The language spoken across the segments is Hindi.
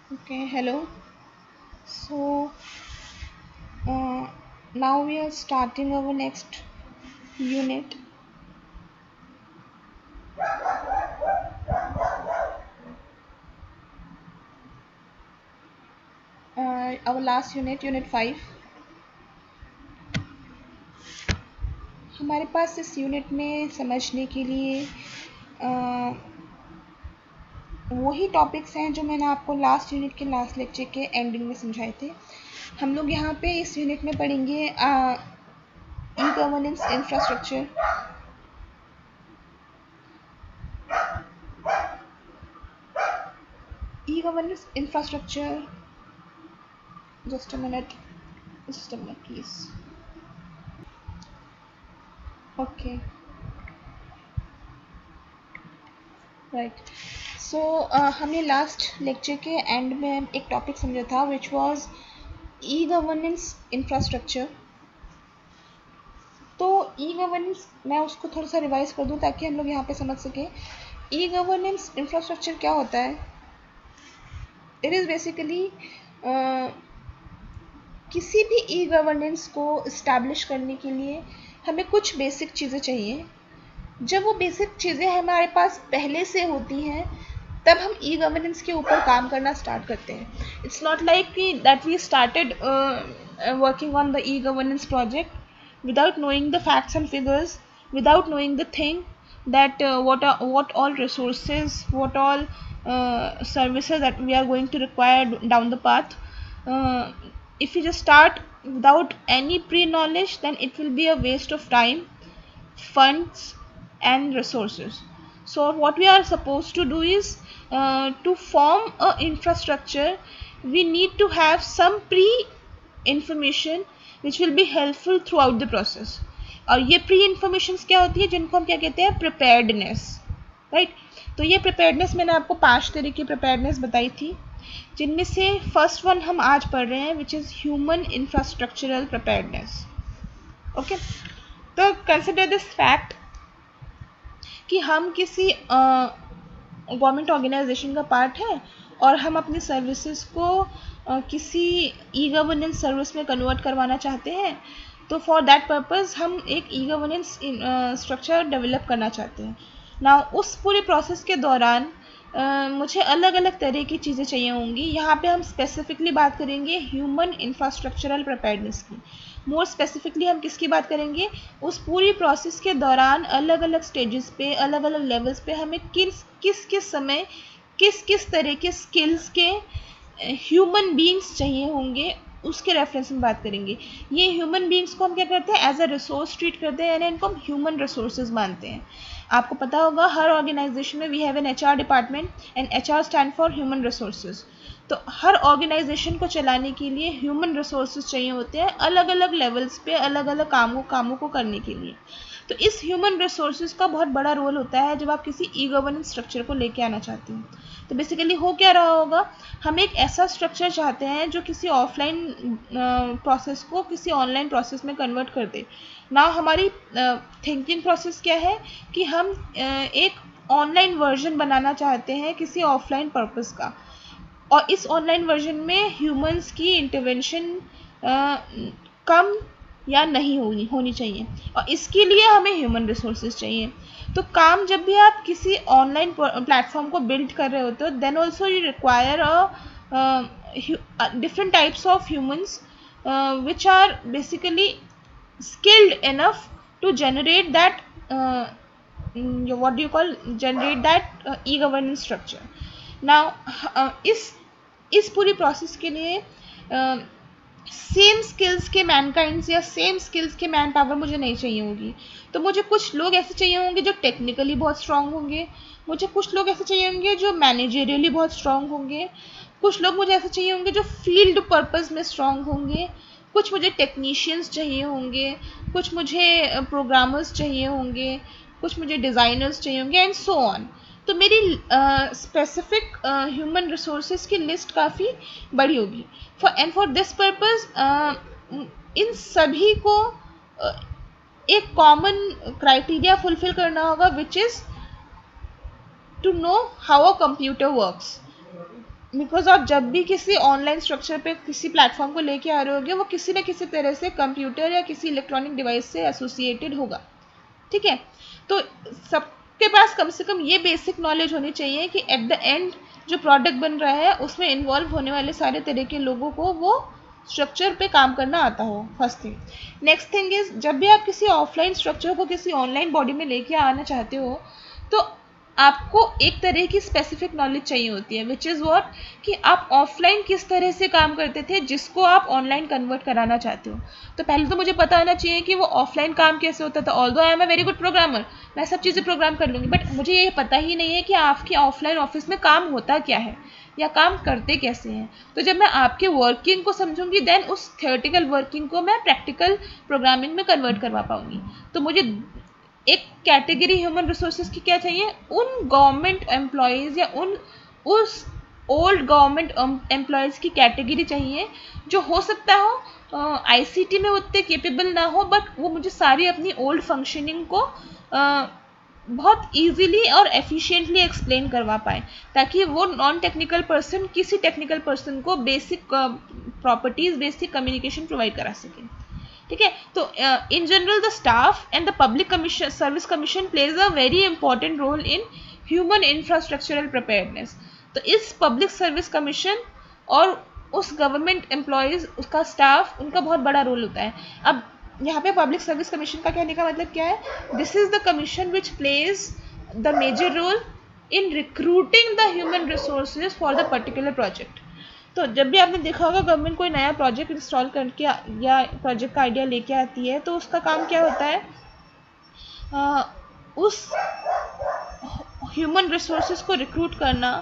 Okay, hello. So uh, now we are starting our next unit. Our last unit, unit 5. हमारे पास इस यूनिट में समझने के लिए वही टॉपिक्स हैं जो मैंने आपको लास्ट यूनिट के लास्ट लेक्चर के एंडिंग में समझाए थे। हम लोग यहाँ पे इस यूनिट में पढ़ेंगे e governance infrastructure, e governance infrastructure. Just a minute, please. Okay, right. So हमने लास्ट लेक्चर के एंड में एक टॉपिक समझा था which was E governance infrastructure. तो ई गवर्नेंस मैं उसको थोड़ा सा रिवाइज कर दूं ताकि हम लोग यहाँ पे समझ सकें। ई गवर्नेंस इंफ्रास्ट्रक्चर क्या होता है? इट इज़ बेसिकली किसी भी ई गवर्नेंस को इस्टेब्लिश करने के लिए हमें कुछ बेसिक चीज़ें चाहिए। जब वो बेसिक चीज़ें हमारे पास पहले से होती हैं तब हम ई गवर्नेंस के ऊपर काम करना स्टार्ट करते हैं। इट्स नॉट लाइक कि that we started working on the e governance project without knowing the facts and figures, without knowing the thing that what all resources, what all services that we are going to require down the path. If you just start without any pre-knowledge, then it will be a waste of time, funds and resources. So what we are supposed to do is to form a infrastructure we need to have some pre information which will be helpful throughout the process. और ये प्री इन्फॉर्मेशन क्या होती है जिनको हम क्या कहते हैं? Preparedness, right. तो ये प्रिपेयर्डनेस मैंने आपको 5 तरह की प्रिपेयर्डनेस बताई थी, जिनमें से फर्स्ट वन हम आज पढ़ रहे हैं which is human infrastructural preparedness. Okay, तो कंसिडर दिस फैक्ट कि हम किसी गवर्नमेंट ऑर्गेनाइजेशन का पार्ट है और हम अपनी सर्विसेज को किसी ई गवर्नेंस सर्विस में कन्वर्ट करवाना चाहते हैं। तो फॉर दैट पर्पज़ हम एक ई गवर्नेंस स्ट्रक्चर डेवलप करना चाहते हैं ना। उस पूरे प्रोसेस के दौरान मुझे अलग अलग तरह की चीज़ें चाहिए होंगी। यहाँ पे हम स्पेसिफिकली बात करेंगे ह्यूमन इंफ्रास्ट्रक्चरल प्रिपेयर्डनेस की। मोर स्पेसिफिकली हम किसकी बात करेंगे? उस पूरी प्रोसेस के दौरान अलग अलग स्टेजेस पे, अलग अलग लेवल्स पे हमें किस किस समय किस किस तरह के स्किल्स के ह्यूमन बीइंग्स चाहिए होंगे, उसके रेफरेंस में बात करेंगे। ये ह्यूमन बीइंग्स को हम क्या करते हैं? एज अ रिसोर्स ट्रीट करते हैं, यानी इनको हम ह्यूमन रिसोर्सेज मानते हैं। आपको पता होगा हर ऑर्गेनाइजेशन में we have an HR department and HR stand for human resources. तो हर ऑर्गेनाइजेशन को चलाने के लिए ह्यूमन रिसोर्सेज चाहिए होते हैं अलग अलग लेवल्स पे, अलग अलग कामों को करने के लिए। तो इस ह्यूमन रिसोर्सेज का बहुत बड़ा रोल होता है जब आप किसी ई गवर्नेंस स्ट्रक्चर को लेके आना चाहते हैं। तो बेसिकली हो क्या रहा होगा, हम एक ऐसा स्ट्रक्चर चाहते हैं जो किसी ऑफलाइन प्रोसेस को किसी ऑनलाइन प्रोसेस में कन्वर्ट कर दे ना। हमारी थिंकिंग प्रोसेस क्या है कि हम एक ऑनलाइन वर्जन बनाना चाहते हैं किसी ऑफलाइन पर्पस का, और इस ऑनलाइन वर्जन में ह्यूमंस की इंटरवेंशन कम या नहीं होनी चाहिए, और इसके लिए हमें ह्यूमन रिसोर्सेज चाहिए। तो काम जब भी आप किसी ऑनलाइन प्लेटफॉर्म को बिल्ड कर रहे होते हो, then also you require different types of humans which are basically skilled enough to generate that what do you call generate that e-governance structure. Now इस पूरी प्रोसेस के लिए सेम स्किल्स के मैनकाइंड्स या सेम स्किल्स के मैन पावर मुझे नहीं चाहिए होगी। तो मुझे कुछ लोग ऐसे चाहिए होंगे जो टेक्निकली बहुत स्ट्रांग होंगे, मुझे कुछ लोग ऐसे चाहिए होंगे जो मैनेजरियली बहुत स्ट्रांग होंगे, कुछ लोग मुझे ऐसे चाहिए होंगे जो फील्ड पर्पस में स्ट्रांग होंगे, कुछ मुझे टेक्नीशियंस चाहिए होंगे, कुछ मुझे प्रोग्रामर्स चाहिए होंगे, कुछ मुझे डिज़ाइनर्स चाहिए होंगे एंड सो ऑन। तो मेरी स्पेसिफिक ह्यूमन रिसोर्सेज की लिस्ट काफ़ी बड़ी होगी। फॉर दिस पर्पज़ इन सभी को एक कॉमन क्राइटेरिया फुलफिल करना होगा which is to know how a computer works. Because आप जब भी किसी ऑनलाइन स्ट्रक्चर पे किसी प्लेटफॉर्म को लेके आ रहे होगे, वो किसी न किसी तरह से कंप्यूटर या किसी इलेक्ट्रॉनिक डिवाइस से एसोसिएटेड होगा, ठीक है। तो सबके पास कम से कम ये बेसिक नॉलेज होनी चाहिए कि एट द एंड जो प्रोडक्ट बन रहा है उसमें इन्वॉल्व होने वाले सारे तरह के लोगों को वो स्ट्रक्चर पे काम करना आता हो, first thing. Next thing is, जब भी आप किसी ऑफलाइन स्ट्रक्चर को किसी ऑनलाइन बॉडी में लेके आना चाहते हो, तो आपको एक तरह की स्पेसिफिक नॉलेज चाहिए होती है, विच इज़ व्हाट, कि आप ऑफलाइन किस तरह से काम करते थे जिसको आप ऑनलाइन कन्वर्ट कराना चाहते हो। तो पहले तो मुझे पता होना चाहिए कि वो ऑफलाइन काम कैसे होता था। Although I am a very good programmer, मैं सब चीज़ें प्रोग्राम कर लूँगी, बट मुझे ये पता ही नहीं है कि आपके ऑफलाइन ऑफिस में काम होता क्या है या काम करते कैसे हैं। तो जब मैं आपके वर्किंग को समझूंगी, देन उस थियोरेटिकल वर्किंग को मैं प्रैक्टिकल प्रोग्रामिंग में कन्वर्ट करवा पाऊंगी। तो मुझे एक कैटेगरी ह्यूमन रिसोर्सेज की क्या चाहिए, उन गवर्नमेंट एम्प्लॉयज़ या उस ओल्ड गवर्नमेंट एम्प्लॉयज़ की कैटेगरी चाहिए जो हो सकता हो आईसीटी में उतने केपेबल ना हो, बट वो मुझे सारी अपनी ओल्ड फंक्शनिंग को बहुत इजीली और एफिशिएंटली एक्सप्लेन करवा पाए, ताकि वो नॉन टेक्निकल पर्सन किसी टेक्निकल पर्सन को basic properties, basic communication provide करा सके, ठीक है। तो in general the staff and the public commission service commission plays a very important role in human infrastructural preparedness. तो इस पब्लिक सर्विस कमीशन और उस गवर्नमेंट एम्प्लॉयज़, उसका स्टाफ, उनका बहुत बड़ा रोल होता है। अब यहाँ पे पब्लिक सर्विस कमीशन का कहने का मतलब क्या है, this is the commission which plays the major role in recruiting the human resources for the particular project. तो जब भी आपने देखा होगा गवर्नमेंट कोई नया प्रोजेक्ट इंस्टॉल करके या प्रोजेक्ट का आइडिया लेके आती है, तो उसका काम क्या होता है, उस ह्यूमन रिसोर्सेज को रिक्रूट करना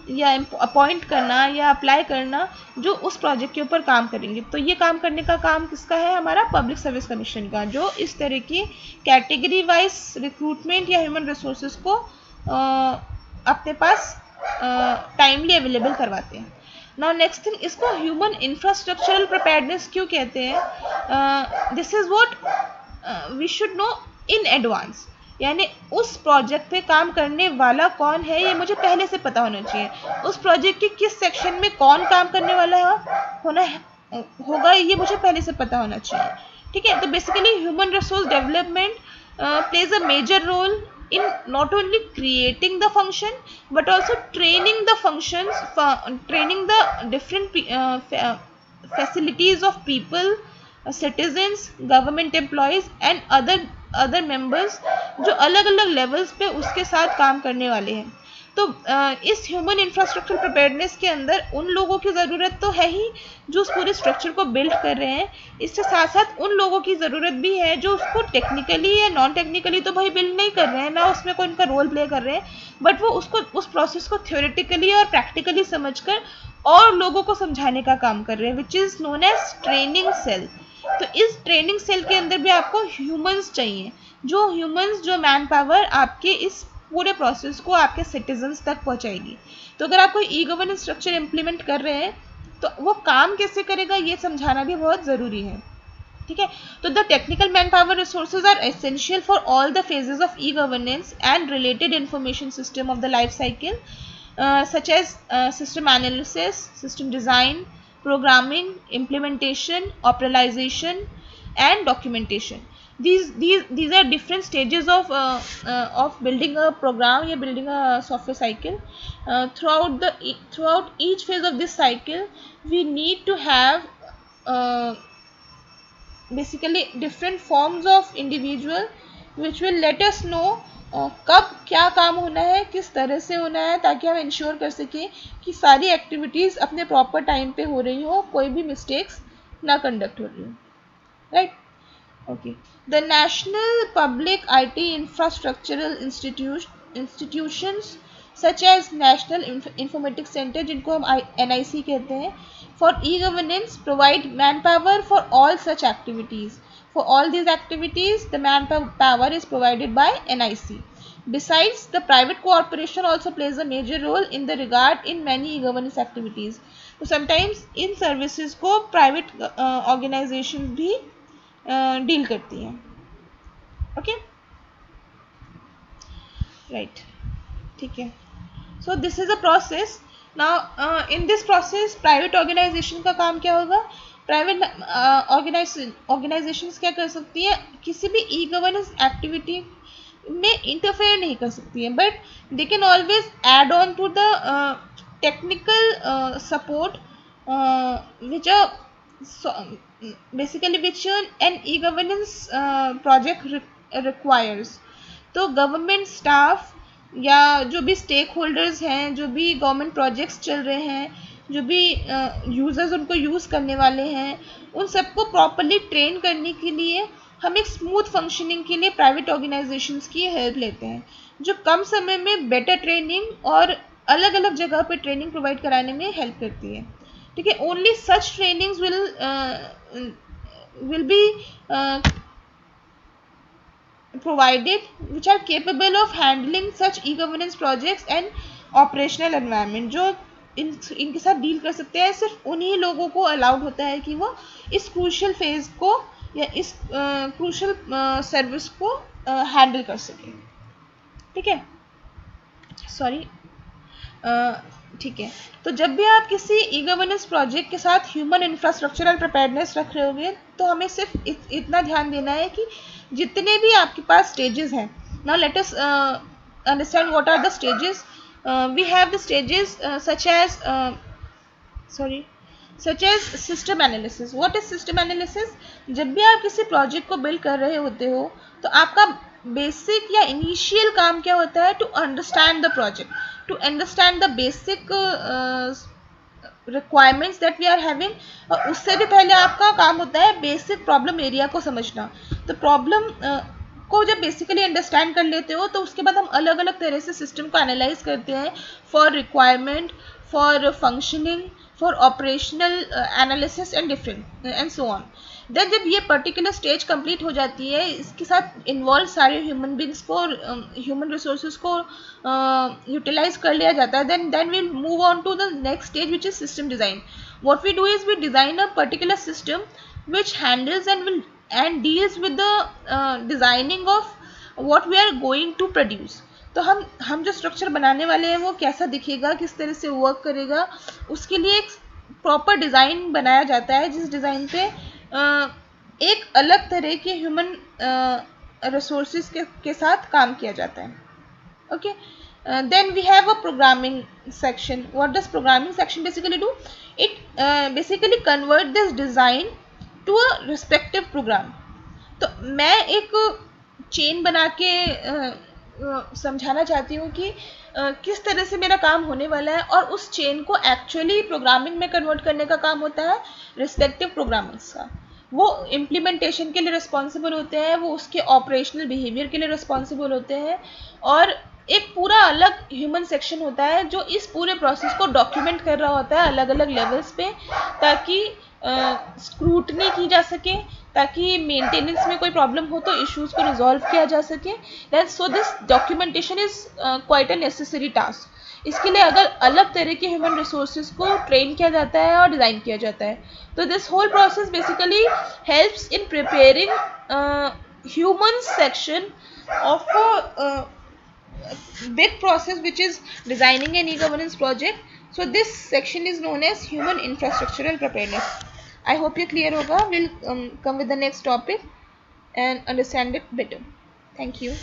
या अपॉइंट करना या अप्लाई करना जो उस प्रोजेक्ट के ऊपर काम करेंगे। तो ये काम करने का काम किसका है, हमारा पब्लिक सर्विस कमीशन का, जो इस तरह की कैटेगरी वाइज रिक्रूटमेंट या ह्यूमन रिसोर्सेज को अपने पास टाइमली अवेलेबल करवाते हैं। नाउ नेक्स्ट थिंग, इसको ह्यूमन इंफ्रास्ट्रक्चरल प्रिपेयर्डनेस क्यों कहते हैं, this is what we should know in advance, यानी उस प्रोजेक्ट पे काम करने वाला कौन है ये मुझे पहले से पता होना चाहिए। उस प्रोजेक्ट के किस सेक्शन में कौन काम करने वाला होगा ये मुझे पहले से पता होना चाहिए, ठीक है। तो basically human resource development plays a major role in not only creating the function but also training the functions, training the different facilities of people, citizens, government employees and other members जो अलग अलग लेवल्स पे उसके साथ काम करने वाले हैं। तो इस ह्यूमन इंफ्रास्ट्रक्चर प्रिपेयर्डनेस के अंदर उन लोगों की ज़रूरत तो है ही जो उस पूरे स्ट्रक्चर को बिल्ड कर रहे हैं, इसके साथ साथ उन लोगों की ज़रूरत भी है जो उसको टेक्निकली या नॉन टेक्निकली तो भाई बिल्ड नहीं कर रहे हैं, ना उसमें कोई उनका रोल प्ले कर रहे हैं, बट वो उसको उस प्रोसेस को थ्योरेटिकली और प्रैक्टिकली समझकर और लोगों को समझाने का काम कर रहे हैं, which is known as training cell. तो इस ट्रेनिंग सेल के अंदर भी आपको ह्यूमंस चाहिए, जो मैन पावर आपके इस पूरे प्रोसेस को आपके सिटीजन्स तक पहुंचाएगी। तो अगर आप कोई ई गवर्नेंस स्ट्रक्चर इंप्लीमेंट कर रहे हैं तो वो काम कैसे करेगा ये समझाना भी बहुत ज़रूरी है, ठीक है। तो the technical manpower resources are essential for all the phases of e governance and related information system of the life cycle, such as system analysis, system design, programming, implementation, operationalization and documentation. These are different stages of building a program or building a software cycle. Throughout each phase of this cycle we need to have basically different forms of individual which will let us know कब क्या काम होना है, किस तरह से होना है, ताकि हम इंश्योर कर सकें कि सारी एक्टिविटीज़ अपने प्रॉपर टाइम पे हो रही हो, कोई भी मिस्टेक्स ना कंडक्ट हो रही हो, right. Okay, the national public IT infrastructural institutions such as national informatics centre, जिनको हम NIC कहते हैं, for e governance provide manpower for all such activities. For all these activities, the manpower is provided by NIC. Besides, the private corporation also plays a major role in the regard in many e-governance activities. So sometimes in services को private organizations भी deal करती हैं. Okay? Right. ठीक है. So this is a process now in this process private organisation का काम क्या होगा? प्राइवेट ऑर्गेनाइजेशंस क्या कर सकती है? किसी भी ई गवर्नेंस एक्टिविटी में इंटरफेयर नहीं कर सकती है, but they can always add on to the technical support which are basically which an e-governance project requires. तो गवर्नमेंट स्टाफ या जो भी स्टेक होल्डर्स हैं, जो भी गवर्नमेंट प्रोजेक्ट्स चल रहे हैं, जो भी यूज़र्स उनको यूज़ करने वाले हैं, उन सबको प्रॉपरली ट्रेन करने के लिए हम एक स्मूथ फंक्शनिंग के लिए प्राइवेट ऑर्गेनाइजेशंस की हेल्प लेते हैं, जो कम समय में बेटर ट्रेनिंग और अलग अलग जगह पे ट्रेनिंग प्रोवाइड कराने में हेल्प करती है. ठीक है, only such trainings will be provided which are capable of handling such e-governance projects and operational environment. जो इनके साथ डील कर सकते हैं, सिर्फ उन्हीं लोगों को अलाउड होता है कि वो इस क्रूशल फेज को या इस क्रूशल सर्विस को हैंडल कर सके. ठीक है, सॉरी, ठीक है. तो जब भी आप किसी ई गवर्नेंस प्रोजेक्ट के साथ ह्यूमन इंफ्रास्ट्रक्चरल प्रिपेयर्डनेस रख रहे होगे, तो हमें सिर्फ इतना ध्यान देना है कि जितने भी आपके पास स्टेजेस हैं. Now let us understand what are the stages. We have the stages such as system analysis. What is system analysis? जब भी आप किसी प्रोजेक्ट को बिल्ड कर रहे होते हो, तो आपका बेसिक या इनिशियल काम क्या होता है? To understand the project, to understand the basic requirements that we are having. और उससे भी पहले आपका काम होता है बेसिक प्रॉब्लम एरिया को समझना. तो प्रॉब्लम को जब बेसिकली अंडरस्टैंड कर लेते हो, तो उसके बाद हम अलग अलग तरह से सिस्टम को एनालाइज करते हैं for requirement, for functioning, for operational analysis and different and so on. Then जब ये पर्टिकुलर स्टेज कंप्लीट हो जाती है, इसके साथ इन्वॉल्व सारे ह्यूमन बींग्स को, ह्यूमन रिसोर्सेज को यूटिलाइज कर लिया जाता है, then we move on to the next stage which is system design. What we do is we design a particular system which handles and deals with the designing of what we are going to produce. तो हम जो स्ट्रक्चर बनाने वाले हैं वो कैसा दिखेगा, किस तरह से वर्क करेगा, उसके लिए एक प्रॉपर डिज़ाइन बनाया जाता है, जिस डिज़ाइन पे एक अलग तरह के ह्यूमन रिसोर्सेज के साथ काम किया जाता है. Okay, then we have a programming section. What does programming section basically do? It basically convert this design to a respective program. तो मैं एक चेन बना के समझाना चाहती हूँ कि किस तरह से मेरा काम होने वाला है, और उस चेन को एक्चुअली प्रोग्रामिंग में कन्वर्ट करने का काम होता है रिस्पेक्टिव प्रोग्रामर्स का. वो इम्प्लीमेंटेशन के लिए रिस्पॉन्सिबल होते हैं, वो उसके ऑपरेशनल बिहेवियर के लिए रिस्पॉन्सिबल होते हैं, और एक पूरा अलग ह्यूमन सेक्शन होता है जो इस पूरे प्रोसेस को डॉक्यूमेंट कर रहा होता है अलग अलग लेवल्स पे, ताकि स्क्रूटनी की जा सके, ताकि मेंटेनेंस में कोई प्रॉब्लम हो तो इश्यूज को रिजॉल्व किया जा सके. Then so this documentation is quite a necessary task. इसके लिए अगर अलग तरह के ह्यूमन रिसोर्सेज को ट्रेन किया जाता है और डिज़ाइन किया जाता है. तो this whole process basically helps in preparing human section of big process which is designing an e-governance project. So this section is known as human infrastructural preparedness. I hope you clear hoga. We'll come with the next topic and understand it better. Thank you.